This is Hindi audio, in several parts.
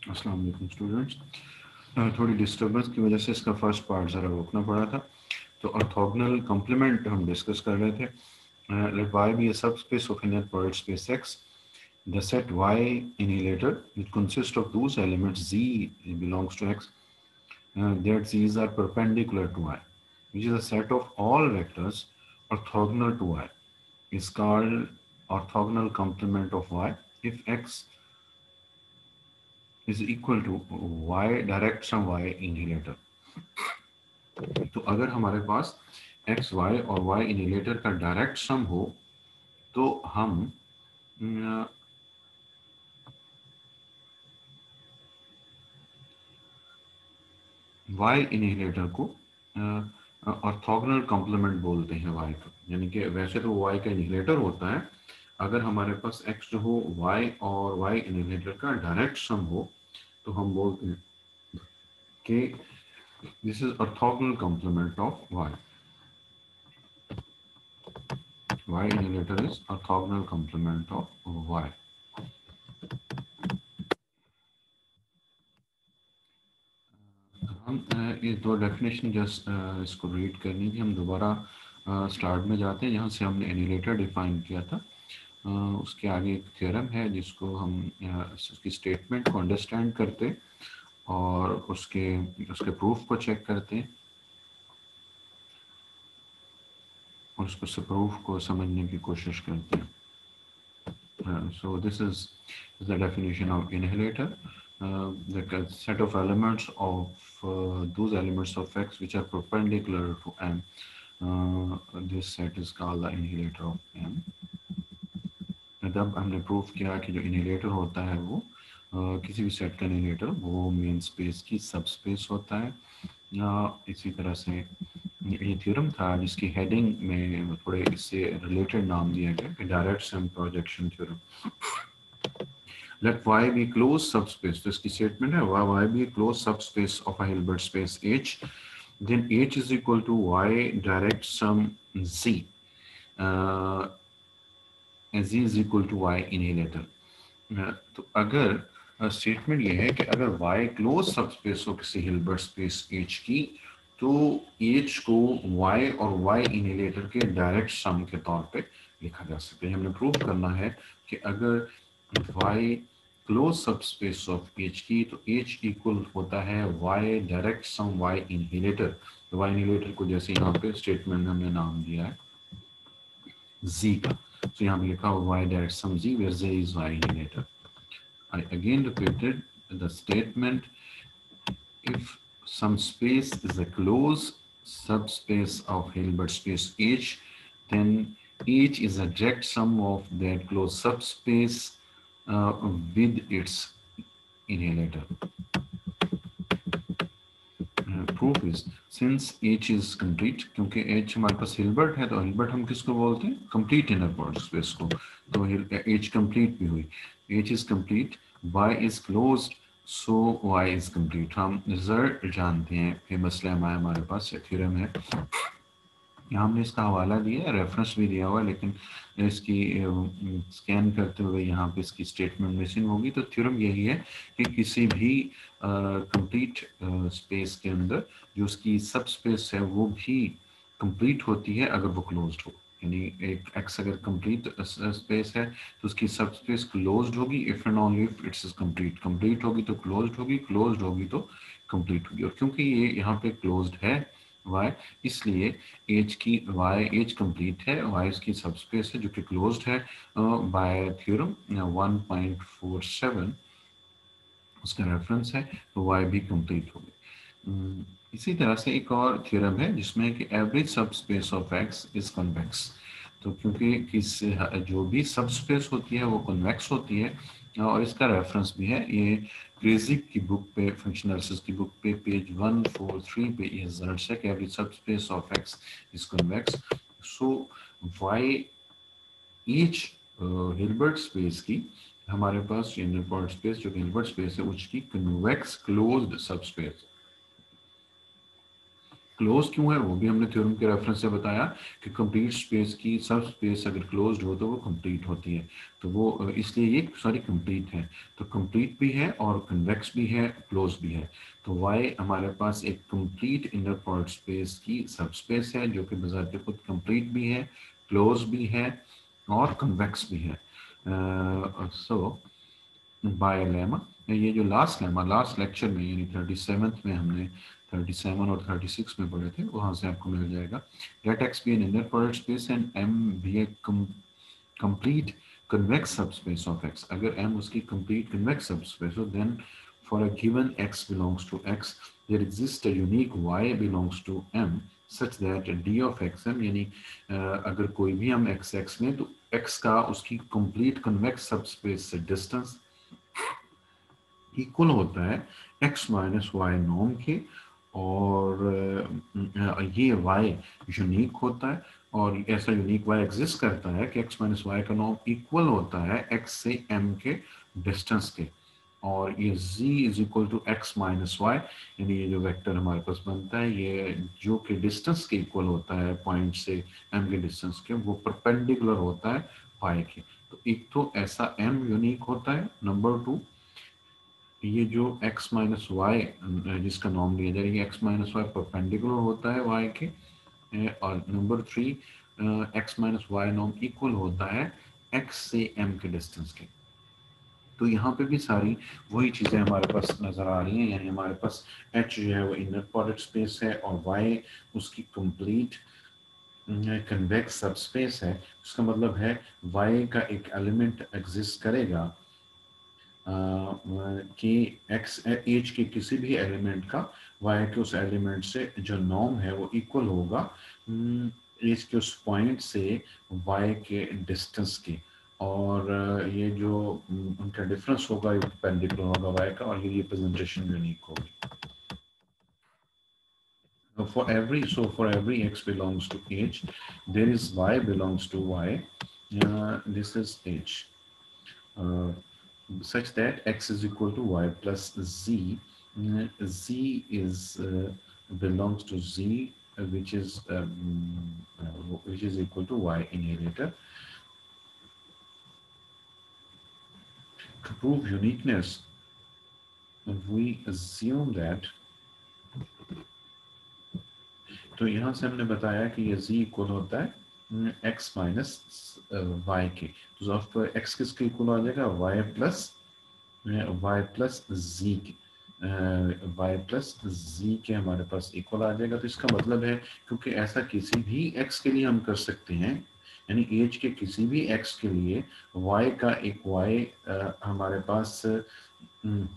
अस्सलाम वालेकुम स्टूडेंट्स। थोड़ी डिस्टर्बेंस की वजह से इसका फर्स्ट पार्ट ज़रा रोकना पड़ा था। तो ऑर्थोगोनल कॉम्प्लीमेंट हम डिस्कस कर रहे थे। Let y be a subspace of inner product space X. The set y annihilator which consists of those elements z belongs to X, that z's are perpendicular to y, which is a set of all vectors orthogonal to y, is called orthogonal complement of y if X is equal to y direct sum y annihilator. तो अगर हमारे पास एक्स वाई और वाई इनिलेटर का डायरेक्ट सम हो तो हम वाई इनिलेटर को ऑर्थोगोनल कॉम्प्लीमेंट बोलते हैं वाई का, यानी कि वैसे तो वाई का इनिलेटर होता है। अगर हमारे पास एक्स जो हो वाई और वाई इनिलेटर का डायरेक्ट सम हो तो हम बोलते हैं कि this is orthogonal complement of Y. Y inhibitor is orthogonal complement of Y. हम ये दो डेफिनेशन जस्ट इसको रीड करनी थी। हम दोबारा स्टार्ट में जाते हैं जहाँ से हमने एनिलेटर डिफाइन किया था। उसके आगे एक थ्योरम है जिसको हम उसकी स्टेटमेंट को अंडरस्टैंड करते और उसके उसके प्रूफ को चेक करते हैं और उसको प्रूफ को समझने की कोशिश करते हैं। So this is the definition of inhalator. The set of elements of those elements of X which are perpendicular to M. This set is called the inhalator of M. तब हमने प्रूफ किया कि जो इनहेलेटर होता है वो किसी भी सेट का इनहेलेटर वो मेन स्पेस की सब स्पेस होता है। इसी तरह से ये थ्योरम था जिसकी हेडिंग में थोड़े इससे रिलेटेड नाम दिया गया कि direct sum projection theorem. Let Y be closed subspace. तो इसकी स्टेटमेंट है Y be a closed subspace of a Hilbert space H, then H is equal to Y direct sum Z. Z is equal to Y inhalator. तो अगर स्टेटमेंट ये है कि अगर Y क्लोज सबस्पेस हो किसी हिल्बर्ट स्पेस H की तो H को Y और Y इनहेलेटर के डायरेक्ट सम के तौर पे लिखा जा सकता है। हमने प्रूव करना है कि अगर Y close subspace of H की तो H इक्वल होता है Y डायरेक्ट सम Y इनहेलेटर। तो Y इनहेलेटर को जैसे यहाँ पे स्टेटमेंट में हमने नाम दिया है Z का, तो यहाँ पे लिखा हुआ Y direct sum Z where Z is Y inhibitor. I again repeated the statement: if some space is a closed subspace of Hilbert space H, then H is a direct sum of that closed subspace with its inhalator. Proof is since H is complete, क्योंकि H हमारे पास हिल्बर्ट है तो हिल्बर्ट हम किसको बोलते हैं कंप्लीट इनर प्रोडक्ट स्पेस को, तो H कंप्लीट भी हुई। H is complete, Y is closed, so Y is complete। हम रिजल्ट जानते हैं, फेमस लेमा हमारे पास थ्योरम है, यहाँ हमने इसका हवाला दिया है, रेफरेंस भी दिया हुआ है, लेकिन इसकी स्कैन करते हुए यहाँ पे इसकी स्टेटमेंट मिसिंग होगी। तो थ्योरम यही है कि किसी भी कंप्लीट स्पेस के अंदर जो उसकी सब स्पेस है वो भी कंप्लीट होती है अगर वो क्लोज्ड हो। यानी एक एक्स अगर कंप्लीट स्पेस है तो उसकी सब स्पेस क्लोज्ड होगी if and only if it's is complete. Complete होगी तो क्लोज्ड होगी, क्लोज्ड होगी तो कंप्लीट होगी। और क्योंकि ये यहाँ पे क्लोज्ड है y, इसलिए H की y H कंप्लीट है, y इसकी सबस्पेस है जो कि क्लोज्ड है बाय थ्योरम 1.47 उसका रेफरेंस है, तो y भी कंप्लीट हो गई। इसी तरह से एक और थ्योरम है जिसमें कि average subspace of x is convex. तो क्योंकि जो भी सबस्पेस होती है वो कन्वेक्स होती है और इसका रेफरेंस भी है, ये क्रेजिक की बुक पे, फंक्शनल एनालिसिस की बुक पे पेज 143 पे ये रिजल्ट है कि average subspace of x is convex. So y each Hilbert space की हमारे पास इनर स्पेस जो हिल्बर्ट स्पेस है उसकी कन्वेक्स क्लोज्ड सबस्पेस। क्लोज क्यों है वो भी हमने थ्योरम के रेफरेंस से बताया कि कंप्लीट स्पेस की सब स्पेस अगर क्लोज्ड हो तो वो कंप्लीट होती है, तो वो इसलिए ये सारी कंप्लीट है। तो कंप्लीट भी है और कन्वेक्स भी है, क्लोज भी है। तो वाई हमारे पास एक कंप्लीट इनर पार्ट स्पेस की सब स्पेस है जो कि बजाते खुद कंप्लीट भी है, क्लोज भी है और कन्वेक्स भी है। सो बाय लेमा, ये जो लास्ट लेमा लास्ट लेक्चर में यानी 37th में हमने 37 और 36 में पढ़े थे, वहां से आपको मिल जाएगा। Let X be an inner product space and M be a complete convex subspace of x, अगर m उसकी complete convex subspace हो, then for a given x belongs to x there exists a unique y belongs to m such that d of xm, यानी अगर कोई भी हम x में, तो x का उसकी complete convex subspace से distance इक्वल होता है x माइनस वाई नॉर्म के, और ये y यूनिक होता है, और ऐसा यूनिक y एग्जिस्ट करता है कि x माइनस वाई का नॉर्म इक्वल होता है x से m के डिस्टेंस के, और ये z is equal to x minus Y, यानी ये जो वेक्टर हमारे पास बनता है ये जो कि डिस्टेंस के इक्वल होता है पॉइंट से m के डिस्टेंस के, वो परपेंडिकुलर होता है y के। तो एक तो ऐसा m यूनिक होता है, नंबर टू ये जो x माइनस वाई जिसका नॉर्म लिया जाए, ये x माइनस वाई परपेंडिकुलर होता है y के, और number three x minus Y norm equal होता है x से m के डिस्टेंस के। तो यहाँ पे भी सारी वही चीज़ें हमारे पास नज़र आ रही हैं, यानी हमारे पास h जो है वो इनर प्रोडक्ट स्पेस है और y उसकी कंप्लीट कन्वेक्स सबस्पेस है। उसका मतलब है y का एक एलिमेंट एग्जिस्ट करेगा कि एक्स एच के किसी भी एलिमेंट का वाई के उस एलिमेंट से जो नॉर्म है वो इक्वल होगा एच के उस पॉइंट से वाई के डिस्टेंस के, और ये जो उनका डिफरेंस होगा ये परपेंडिकुलर होगा वाई का, और ये रिप्रेजेंटेशन यूनिक होगी। For every x belongs to h, there is y belongs to y. This is h. Such that x is equal to y plus z. Z is belongs to z, which is equal to y inheritor. To prove uniqueness, we assume that, तो यहाँ से हमने बताया कि ये z इक्वल होता है x माइनस वाई के, तो ऑफ x किसके इक्वल आ जाएगा, y प्लस z के, y प्लस z के हमारे पास इक्वल आ जाएगा। तो इसका मतलब है क्योंकि ऐसा किसी भी x के लिए हम कर सकते हैं, यानी एज के किसी भी x के लिए y का एक y हमारे पास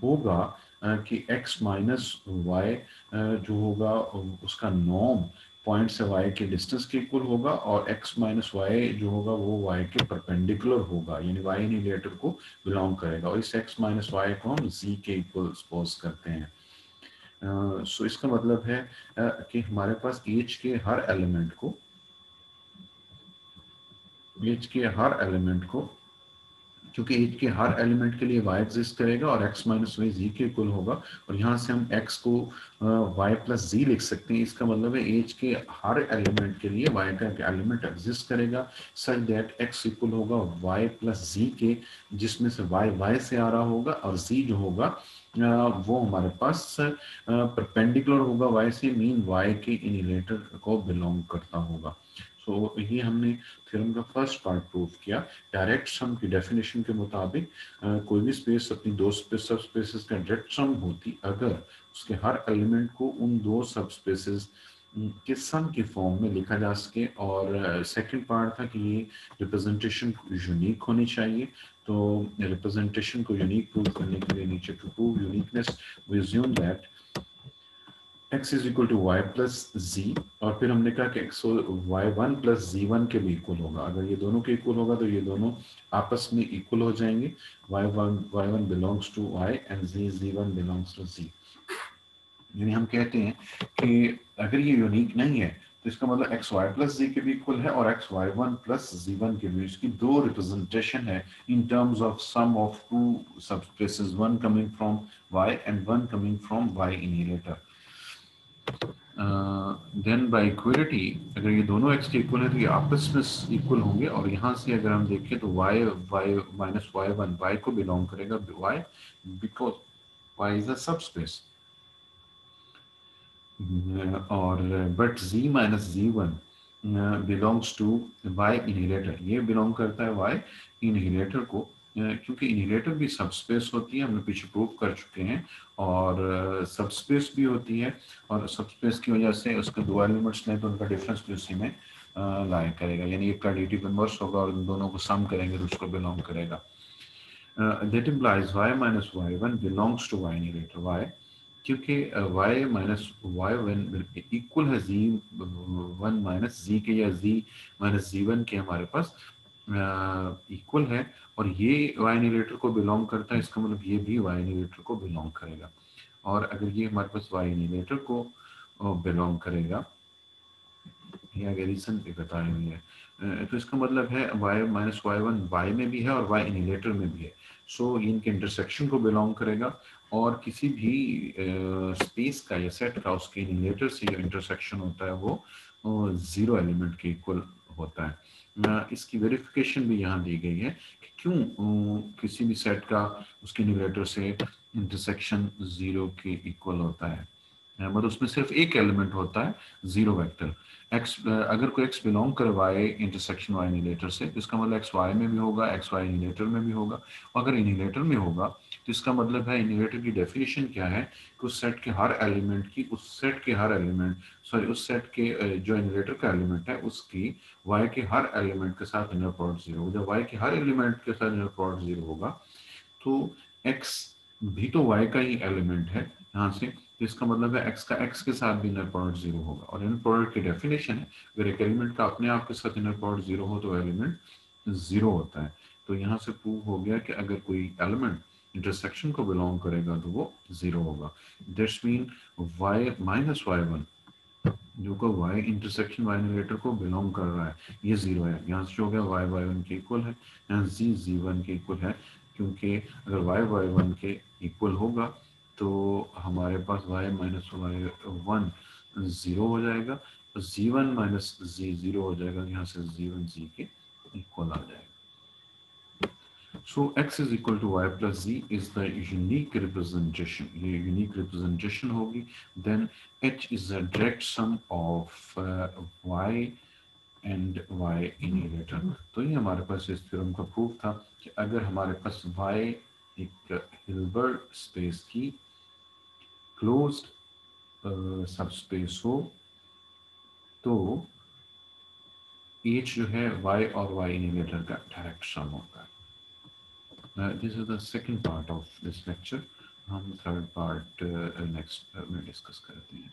होगा कि x माइनस वाई जो होगा उसका नॉर्म पॉइंट से y के डिस्टेंस के इक्वल होगा, और x माइनस वाई जो होगा वो y के परपेंडिकुलर होगा, यानी y इनहेरिटर को बिलोंग करेगा, और इस x माइनस वाई को हम z के इक्वल सपोज करते हैं। सो इसका मतलब है कि हमारे पास एज के हर एलिमेंट को क्योंकि एज के हर एलिमेंट के लिए y एग्जिस्ट करेगा और x माइनस वाई z के इक्वल होगा, और यहाँ से हम x को y प्लस z लिख सकते हैं। इसका मतलब है एज के हर एलिमेंट के लिए y का एक एलिमेंट एग्जिस्ट करेगा सच दैट x इक्वल होगा y प्लस z के, जिसमें से y से आ रहा होगा और z जो होगा वो हमारे पास परपेंडिकुलर होगा y से, मीन y के इनहेरिटर को बिलोंग करता होगा। सो ये हमने थ्योरम का फर्स्ट पार्ट प्रूव किया। डायरेक्ट सम की डेफिनेशन के मुताबिक कोई भी स्पेस अपनी दो सब स्पेसेस का डायरेक्ट सम होती अगर उसके हर एलिमेंट को उन दो सब स्पेसेस के सम के फॉर्म में लिखा जा सके, और सेकंड पार्ट था कि ये रिप्रेजेंटेशन यूनिक होनी चाहिए। तो रिप्रेजेंटेशन को यूनिक प्रूव करने के लिए नीचे to prove uniqueness we assume that x is equal to y plus g, और फिर हमने कहा कि x y1 प्लस z1 के भी इक्वल होगा। अगर ये दोनों के इक्वल होगा तो ये दोनों आपस में इक्वल हो जाएंगे, y1 belongs to y and z1 belongs to z। यानी हम कहते हैं कि अगर ये यूनिक नहीं है तो इसका मतलब x y प्लस z के भी इक्वल है और x y1 प्लस z1 के भी, इसकी दो रिप्रेजेंटेशन है in terms of sum of two subspaces, one coming from y and one coming from y inheritor. Then by equality अगर ये दोनों x के इक्वल है तो ये आपस में इक्वल होंगे, और यहाँ से अगर हम देखें तो y minus Y one y को बिलोंग करेगा, y because y is a subspace, और but z minus g one belongs to y inheritor, ये बिलोंग करता है y इनहेरिटर को, क्योंकि इनहेरिटर भी सबस्पेस होती है, हमने पीछे प्रूव कर चुके हैं, और सबस्पेस भी होती है, और सबस्पेस की वजह से उसके दो एलिमेंट्स लें तो उनका डिफरेंस भी उसी में लाई करेगा, यानी एक का एडिटिव इनवर्स होगा और इन दोनों को सम करेंगे तो उसको बिलोंग करेगा। That implies y minus Y one belongs to y inheritor, y क्योंकि y minus Y one equal है z वन माइनस z के, या z माइनस जी वन के हमारे पास इक्वल है, और ये y इनहेरिटर को बिलोंग करता है, इसका मतलब ये भी y इनहेरिटर को बिलोंग करेगा, और अगर ये हमारे पास y इनहेरिटर को बिलोंग करेगा, ये आगे रीजन भी बताई हुई है, तो इसका मतलब है y minus Y one y में भी है और y इनहेरिटर में भी है, सो इनके इंटरसेक्शन को बिलोंग करेगा, और किसी भी स्पेस का या सेट का उसके इनहेरिटर से जो इंटरसेक्शन होता है वो जीरो एलिमेंट के इक्वल होता है। इसकी वेरिफिकेशन भी यहाँ दी गई है कि क्यों किसी भी सेट का उसके इनहेरिटर से इंटरसेक्शन जीरो के इक्वल होता है, मतलब उसमें सिर्फ एक एलिमेंट होता है जीरो वेक्टर, एक्स अगर कोई एक्स बिलोंग करे वाई इंटरसेक्शन वाई इनहेरिटर से तो इसका मतलब एक्स वाई में भी होगा, एक्स वाई इनहेरिटर में भी होगा, और अगर इनहेरिटर में होगा तो इसका मतलब है इनहेरिटर की डेफिनेशन क्या है कि उस सेट के हर एलिमेंट की, उस सेट के हर एलिमेंट सॉरी उस सेट के जो इनहेरिटर का एलिमेंट है उसकी वाई के हर एलिमेंट के साथ इनर प्रोडक्ट जीरो, जब वाई के हर एलिमेंट के साथ इनर प्रोडक्ट जीरो होगा तो x भी तो y का ही एलिमेंट है यहाँ से, तो इसका मतलब है x का x के साथ भी इनर प्रोडक्ट जीरो होगा, और इनर प्रोडक्ट की डेफिनेशन है अगर एक एलिमेंट का अपने आप के साथ इनर प्रोडक्ट जीरो हो तो एलिमेंट जीरो होता है, तो यहाँ से प्रूव हो गया कि अगर कोई एलिमेंट इंटरसेक्शन को बिलोंग करेगा तो वो जीरो होगा, that's mean y minus Y one जो को y इंटरसेक्शन y इनहेरिटर को बिलोंग कर रहा है ये जीरो है, यहाँ से जो हो गया y वाई वन के इक्वल है, यहाँ z जी वन के इक्वल है, क्योंकि अगर y वाई वन के इक्वल होगा तो हमारे पास y minus Y one zero हो जाएगा, Z one minus Z zero हो जाएगा, यहाँ से जी वन जी के इक्वल आ जाएगा। So x is equal to y plus z is the unique representation. ये unique representation होगी. Then h is the direct sum of y and y inheritor. तो ये हमारे पास इस थ्योरम का प्रूफ था कि अगर हमारे पास y एक हिल्बर्ट स्पेस की क्लोज्ड सबस्पेस हो तो h जो है y और y इनहेरिटर का डायरेक्ट सम होता है। This is the second part of this lecture. हम थर्ड पार्ट नेक्स्ट में डिस्कस करते हैं।